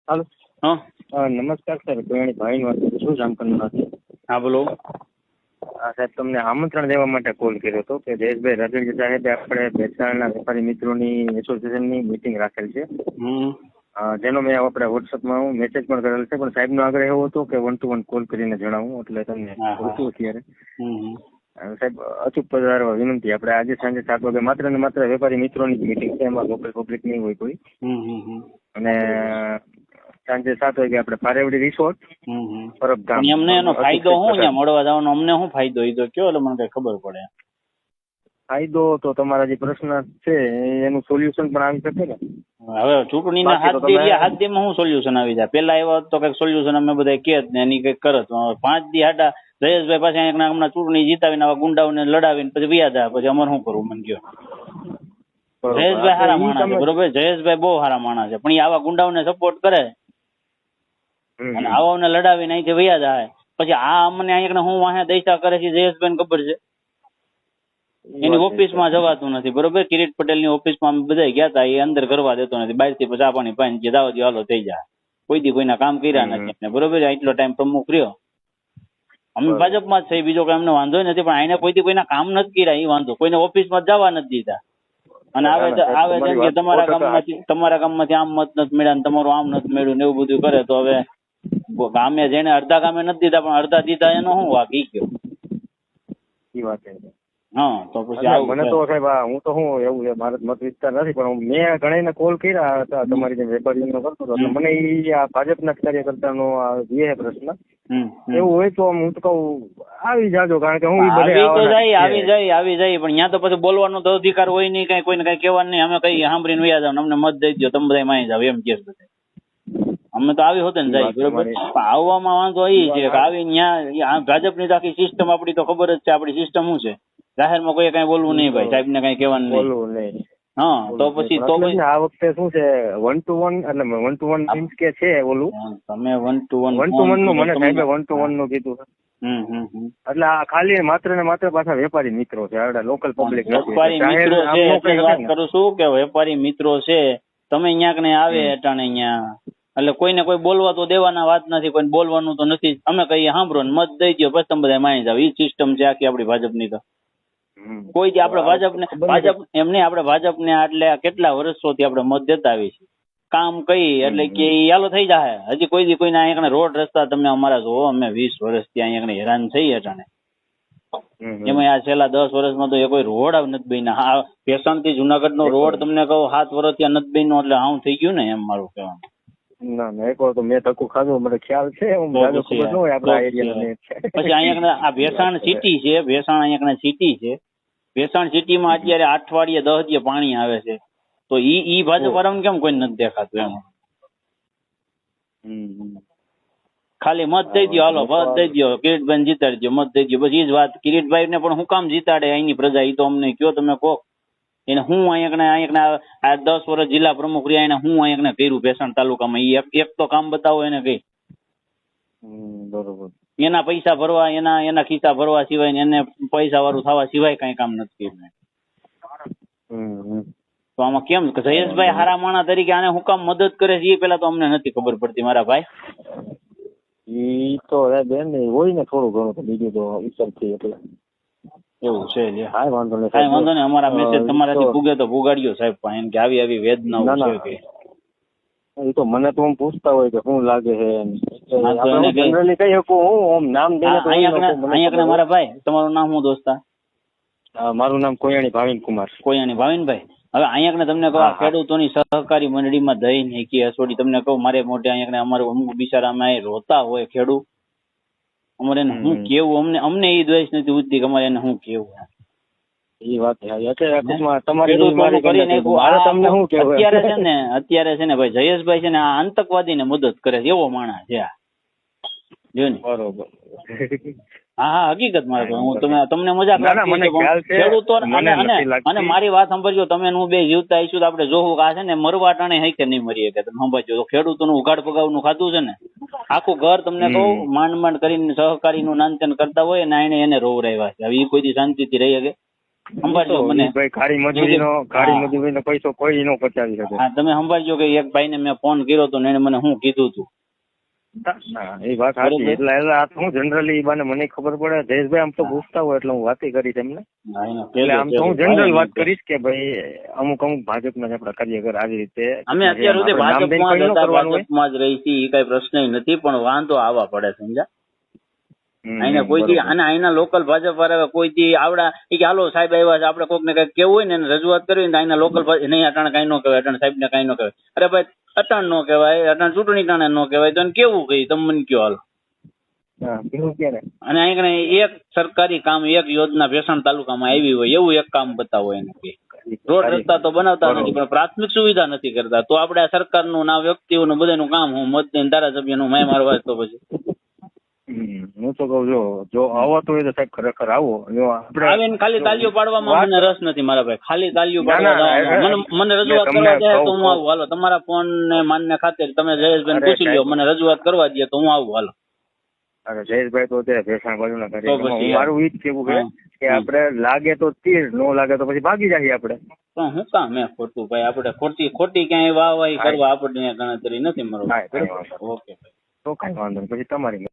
હાલો. હા નમસ્કાર સર, કોયાણી ભાઈ વાત કરું છું, જામકંડમાંથી. હા બોલો. સાહેબ, તમને આમંત્રણ દેવા માટે કોલ કર્યો હતો કે જયેશભાઈ રાજેન્દ્ર સાહેબે આપણે ભેસાણના વેપારી મિત્રોની એસોસિએશનની મિટિંગ રાખેલ છે, જેનો મેં આપણે વોટ્સઅપમાં મેસેજ પણ કરેલ છે, પણ સાહેબનો આગ્રહ એવો હતો કે 1 to 1 કોલ કરીને જણાવું, એટલે તમને પૂછ્યું અત્યારે. સાહેબ, અચૂક પધારવા વિનંતી. આપણે આજે સાંજે 7 વાગે માત્ર ને માત્ર વેપારી મિત્રોની જ મિટિંગ છે, એમાં લોકલ પબ્લિક નહીં હોય કોઈ. અને સાંજે 7 વાગે આપણે પારેવડી રિસોર્ટ પરબધામ. એમને એનો ફાયદો શું અહીંયા મળવા જવાનો? અમને શું ફાયદો એ તો કયો, એટલે મને કઈ ખબર પડે. ફાયદો તો તમારા જે પ્રશ્ન છે એનું સોલ્યુશન પણ આવી શકે ને. હવે ચૂંટણીના હાથ દીમાં શું સોલ્યુશન આવી જાય? પેલા એવા તો કઈક સોલ્યુશન અમે બધા કે ને એની કઈક કરત. 5 દી હાટા જયેશભાઈ પાસે હમણાં ચૂંટણી જીતાવીને આવા ગુંડાઓને લડાવીને પછી વ્યાજ આવે, પછી અમારે શું કરવું? મને કયો. જયેશભાઈ સારા માણસ છે, બરોબર, જયેશભાઈ બહુ સારા માણસ છે, પણ એ આવા ગુંડાઓને સપોર્ટ કરે અને આવાને લડાવીને અહીંથી વ્યાજ આવે, પછી આ અમને અહીંયા હું વાહે દૈસા કરે છે જયેશભાઈ ખબર છે. એની ઓફિસમાં જવાતું નથી, બરોબર. કિરીટ પટેલની ઓફિસમાં અમે બધા ગયા હતા, એ અંદર કરવા દેતો નથી, બહારથી ચા પાણી પાણી જે દાવો દો હાલો થઈ જાય. કોઈ દી કોઈના કામ કર્યા નથી, બરોબર. એટલો ટાઈમ પ્રમુખ રહ્યો. અમે ભાજપમાં જ છે, બીજો કઈ અમને વાંધો નથી, પણ આને કોઈ દી કોઈના કામ નથી કર્યા એ વાંધો. કોઈને ઓફિસમાં જવા નથી દીધા. અને આવે જેમ કે તમારા ગામમાંથી આમ મત નથી મળ્યા ને તમારું આમ નથી મળ્યું ને એવું બધું કરે, તો હવે ગામે જેને અડધા ગામે નથી દીધા પણ અડધા દીધા એનો શું વાક ઈ ગયો. એ વાત છે. હા, તો પછી મને તો સાહેબ હું તો શું એવું છે, મારો મત વિસ્તાર નથી, પણ મેં ઘણાને કોલ કર્યા હતા તમારી જેમ વેપારીનો કરતો હતો, મને આ ભાજપના કાર્યકર્તાનો જે પ્રશ્ન એવું હોય તો હું તો કહું આવી જાજો, કારણ કે હું આવી જાય પણ ત્યાં તો પછી બોલવાનો તો અધિકાર હોય નહીં, કઈ કોઈને કઈ કહેવાનું નહીં. અમે કઈ સાંભળીને વ્યા જાવ, અમને મત દઈ દો, તમે બધા માની જાવ એમ કે અમે તો આવી હોતે ને જાય, બરોબર. આવવામાં વાંધો એ છે કે આવી ત્યાં ભાજપની તો આખી સિસ્ટમ આપડી તો ખબર જ છે. આપડી સિસ્ટમ શું છે, જાહેરમાં કોઈ કઈ બોલવું નહીં ભાઈ, સાહેબ ને કઈ કહેવાનું નહીં. હા, તો પછી આ વખતે શું છે 1 to 1, એટલે 1 to 1 મીન્સ કે છે ઓલું તમે 1 to 1 નું મને સાહેબે 1 to 1 નું કીધું. એટલે આ ખાલી માત્ર ને માત્ર પાછા વેપારી મિત્રો છે, લોકલ પબ્લિક વેપારી મિત્રો છે. વાત કરું છું કે વેપારી મિત્રો છે, તમે અહીંયા કને આવે અટાણે અહીંયા, એટલે કોઈને કોઈ બોલવા તો દેવાના વાત નથી, કોઈ બોલવાનું તો નથી. અમે કહીએ સાંભળો ને મત દઈ દો, પછી તમે બધા માની જાવ. એ સિસ્ટમ છે આખી આપડી ભાજપની. તો કોઈ દી આપણે ભાજપ એમને આપણે ભાજપને એટલે કેટલા વર્ષોથી આપણે મત દેતા આવી છે. કામ કઈ એટલે કે યાલો થઈ જાય. હજી કોઈ દી કોઈને અહીંયા રોડ રસ્તા તમે અમારા જોવો, અમે 20 વર્ષથી અહીંયા હેરાન થઈ અટાણે. એમાં આ છેલ્લા 10 વર્ષમાં તો એ કોઈ રોડ નથી બન્યા. હા, ભેસાણ થી જુનાગઢ નો રોડ તમને કહું 7 વર્ષથી નથી બન્યો, એટલે હાવ થઈ ગયું ને એમ મારું કહેવાનું. ના એક વાર તો મેં ધક્કો ખાધો, મને ખ્યાલ છે. પછી અહીંયા આ ભેસાણ સિટી છે, ભેસાણ અહીંયા સિટી છે. ભેસાણ સિટીમાં અત્યારે અઠવાડિયે 10 દિવસ પાણી આવે છે, તો ઈ ભાજપ વાળાને કેમ કોઈ નથી દેખાતું એમ? ખાલી મત દઈ દો, હાલો મત દઈ દો, કિરીટભાઈ જીતાડી દો, મત દઈ દો, બસ એ જ વાત. કિરીટભાઈ ને પણ હું કામ જીતાડે અહીંની પ્રજા, એ તો અમને કયો તમે કહો. એને હું અહીંયા આ 10 વર્ષ જિલ્લા પ્રમુખ રહ્યા, એને હું અહીંયા કર્યું ભેસાણ તાલુકામાં? એક તો કામ બતાવો એને કઈ. બરોબર. એના પૈસા ભરવા, એના ખિસ્સા ભરવા સિવાય, એને પૈસા વાળું થવા સિવાય કઈ કામ નથી કર્યું. તો આમાં કેમ જયેશભાઈ હારા માણા તરીકે આને હું કામ મદદ કરે છે એ પેલા તો અમને નથી ખબર પડતી મારા ભાઈ. ઈ તો બેન હોય ને થોડું ઘણું, તો બીજું તો વિચારથી એટલે એવું છે. કાંઈ વાંધો નહીં. અમારા મેસેજ તમારાથી ભૂગે તો ભૂગાડ્યો સાહેબ પાસે, કે આવી વેદનાઓ છે. એ તો મને તો પૂછતા હોય કે શું લાગે છે, જનરલી કઈ શકું હું નામ દઈને. અહીંયા મારા ભાઈ, તમારું નામ શું દોસ્તા? મારું નામ કોયાણી ભાવિન કુમાર. કોયાણી ભાવિનભાઈ. હવે અહીંયા તમને કહું, ખેડૂતોની સહકારી મંડળીમાં દઈ નાખી હસોડી. તમને કહું મારે મોઢે અહીંયા અમારે અમુક બિચારા રોતા હોય ખેડૂત, અમારે એને શું કેવું? અમને એ દ્વેષ નથી ઉઠતી કે અમારે એને શું કેવું. અત્યારે છે ને ભાઈ જયેશભાઈ છે ને આ આતંકવાદી ને મદદ કરે છે એવો માણસ છે. બરોબર. હા, હકીકત મારે હું તમને મજાક ખેડૂતો અને મારી વાત સાંભળજો તમે. હું બે જીવતા આવીશું તો આપડે જોવું કે આ છે ને મરવા ટાણે હઈ કે નહીં મરીએ કે તમે સાંભળજો. તો ખેડૂતોનું ઉઘાડ પગાવનું ખાધું છે ને આખું ઘર, તમને કહું માંડ માંડ કરીને સહકારી નું નાનચન કરતા હોય ને એને રોવરાવ્યા છે. હવે એ કોઈ દી શાંતિથી રહી શકે? સંભાળજો તો મને. ઈ ભાઈ ખારી મજૂરીનો પૈસો કોઈ નો પચાવી શકે. હા તમે સંભાળજો કે એક ભાઈને મેં ફોન કર્યો હતો ને એને મને શું કીધું હતું. ના એ વાત સાચી. એટલે આ તો હું જનરલી ઈ બાને મને ખબર પડે જયેશભાઈ આમ તો પૂછતા હોય એટલે હું વાતે કરી એમને. એટલે આમ તો હું જનરલ વાત કરીશ કે ભાઈ અમુક ભાજપના જ આપણા કાર્યકર આવી રીતે અમે અત્યાર સુધી ભાજપમાં જ રહી છીએ, એ કઈ પ્રશ્ન નથી, પણ વાંધો આવવા પડે સમજા. અહીંના કોઈથી અહીંના લોકલ ભાજપ વાળા કોઈથી આવડા એ કે હાલો સાહેબ આવ્યા છે આપણે કોઈક ને કઈક કેવું હોય ને એને રજૂઆત કરવી ને અહીંના લોકલ નહીં અટાણે કઈ ન કહેવાય, અટાણે સાહેબ ને કઈ ન કહેવાય. અરે ભાઈ અટાણ નો કહેવાય, અટાણ ચૂંટણી ટાણે ન કહેવાય, તો કેવું કહી તમે મને કયો હાલો. અને અહીં એક સરકારી કામ એક યોજના ભેસાણ તાલુકામાં આવી હોય એવું એક કામ બતાવો એને કે રોડ રસ્તા તો બનાવતા નથી પણ પ્રાથમિક સુવિધા નથી કરતા, તો આપણે આ સરકારનું ના વ્યક્તિઓનું બધાનું કામ હું મત ધારાસભ્યનું મેં મારવા તો પછી હું તો કહું જો આવો તો એ સાહેબ ખરેખર આવો. આવીને ખાલી તાલીઓ પાડવામાં મને રસ નથી મારા ભાઈ, ખાલી તાલીઓ પાડવા મને રજૂઆત કરવા જાય તો હું આવું હાલો. તમારા ફોન ને માન્ય ખાતે તમે જયેશભાઈ પૂછી લ્યો, મને રજૂઆત કરવા દે તો હું આવું હાલો. અરે જયેશભાઈ તો અત્યારે ભેસાણ બાજુના કાર્યક્રમમાં મારું ઈ જ કેવું કે આપણે લાગે તો તીર ન લાગે તો પછી ભાગી જઈએ આપણે. પણ હું કામ મેં ખોટું ભાઈ, આપણે ખોટી ક્યાંય વાહવાહી કરવા આપણને ગણતરી નથી મારો. ઓકે તો કઈ વાંધો નહીં, પછી તમારી